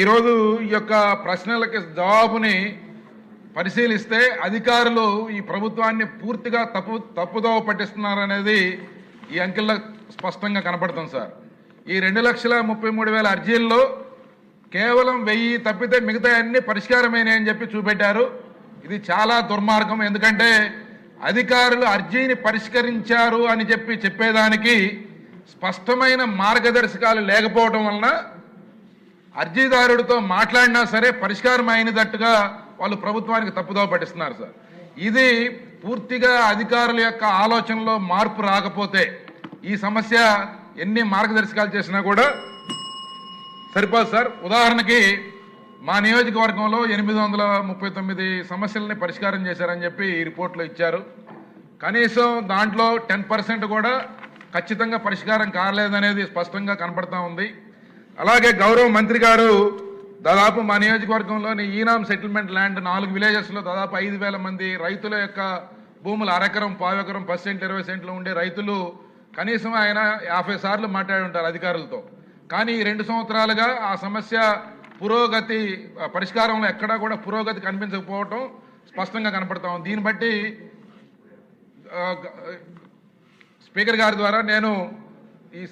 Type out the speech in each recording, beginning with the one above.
ఈరోజు ఈ యొక్క ప్రశ్నలకి జవాబుని పరిశీలిస్తే అధికారులు ఈ ప్రభుత్వాన్ని పూర్తిగా తప్పుదోవ పట్టిస్తున్నారనేది ఈ అంకెల్లో స్పష్టంగా కనపడుతుంది సార్. ఈ 2,33,000 అర్జీల్లో కేవలం 1000 తప్పితే మిగతా అన్ని పరిష్కారమైనాయని చెప్పి చూపెట్టారు. ఇది చాలా దుర్మార్గం. ఎందుకంటే అధికారులు అర్జీని పరిష్కరించారు అని చెప్పేదానికి స్పష్టమైన మార్గదర్శకాలు లేకపోవడం వలన అర్జీదారుడితో మాట్లాడినా సరే పరిష్కారం అయినట్టుగా వాళ్ళు ప్రభుత్వానికి తప్పుదోవ పట్టిస్తున్నారు సార్. ఇది పూర్తిగా అధికారుల యొక్క ఆలోచనలో మార్పు రాకపోతే ఈ సమస్య ఎన్ని మార్గదర్శకాలు చేసినా కూడా సరిపోదు సార్. ఉదాహరణకి మా నియోజకవర్గంలో 839 సమస్యలని పరిష్కారం చేశారని చెప్పి ఈ రిపోర్ట్లో ఇచ్చారు. కనీసం దాంట్లో 10% కూడా ఖచ్చితంగా పరిష్కారం కాలేదనేది స్పష్టంగా కనపడతా ఉంది. అలాగే గౌరవ మంత్రి గారు దాదాపు మా నియోజకవర్గంలోని ఈనాం సెటిల్మెంట్ ల్యాండ్ 4 విలేజెస్లో దాదాపు 5,000 మంది రైతుల యొక్క భూములు అరెకరం, పావెకరం, 10 సెంట్లు, 20 సెంట్లు ఉండే రైతులు కనీసం ఆయన 50 సార్లు మాట్లాడి ఉంటారు అధికారులతో. కానీ ఈ 2 సంవత్సరాలుగా ఆ సమస్య పురోగతి పరిష్కారంలో ఎక్కడా కూడా పురోగతి కనిపించకపోవటం స్పష్టంగా కనపడతా ఉంది. దీన్ని బట్టి స్పీకర్ గారి ద్వారా నేను ఈ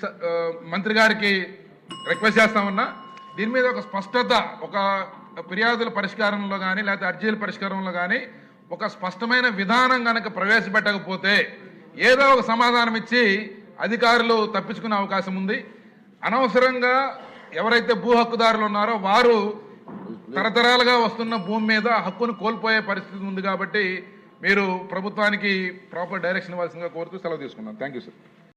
మంత్రి గారికి రిక్వెస్ట్ చేస్తా ఉన్నా, దీని మీద ఒక స్పష్టత, ఒక ఫిర్యాదుల పరిష్కారంలో కానీ లేకపోతే అర్జీల పరిష్కారంలో కానీ ఒక స్పష్టమైన విధానం కనుక ప్రవేశపెట్టకపోతే ఏదో ఒక సమాధానం ఇచ్చి అధికారులు తప్పించుకునే అవకాశం ఉంది. అనవసరంగా ఎవరైతే భూ హక్కుదారులు ఉన్నారో వారు తరతరాలుగా వస్తున్న భూమి మీద హక్కును కోల్పోయే పరిస్థితి ఉంది. కాబట్టి మీరు ప్రభుత్వానికి ప్రాపర్ డైరెక్షన్ ఇవ్వాల్సిందిగా కోరుతూ సెలవు తీసుకున్నాను. Thank you sir.